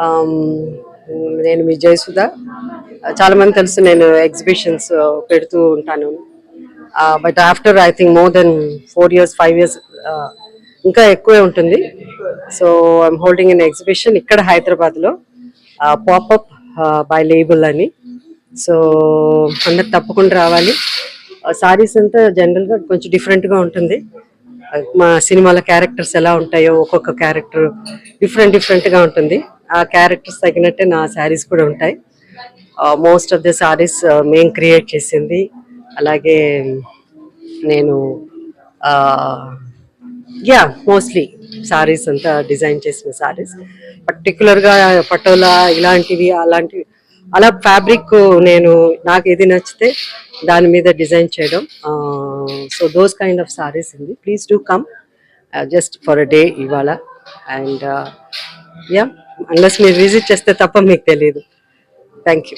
ఆమ్, నేను మీ జయసుధ. చాలా మంది తెలుసు, నేను ఎగ్జిబిషన్స్ పెడుతూ ఉంటాను. But after I think more than 4 years 5 years, ఇంకా ఎక్కువే ఉంటుంది. So I'm holding an exhibition ఇక్కడ హైదరాబాద్లో, పాపప్ బై లేబుల్ అని. సో అందరు తప్పకుండా రావాలి. సారీస్ అంతా జనరల్గా కొంచెం డిఫరెంట్గా ఉంటుంది. మా సినిమాల క్యారెక్టర్స్ ఎలా ఉంటాయో ఒక్కొక్క క్యారెక్టర్ డిఫరెంట్గా ఉంటుంది. ఆ క్యారెక్టర్స్ తగినట్టే నా శారీస్ కూడా ఉంటాయి. మోస్ట్ ఆఫ్ ద శారీస్ మేము క్రియేట్ చేసింది. అలాగే నేను మోస్ట్లీ సారీస్ అంతా డిజైన్ చేసిన సారీస్, పర్టికులర్గా పటోలా ఇలాంటివి అలాంటివి అలా ఫ్యాబ్రిక్ నేను నాకు ఏది నచ్చితే దాని మీద డిజైన్ చేయడం. So those kind of saris ఉంది. Please do come just for a day ఇవాళ. అండ్ అన్లెస్ మీరు విజిట్ చేస్తే తప్ప మీకు తెలియదు. Thank you.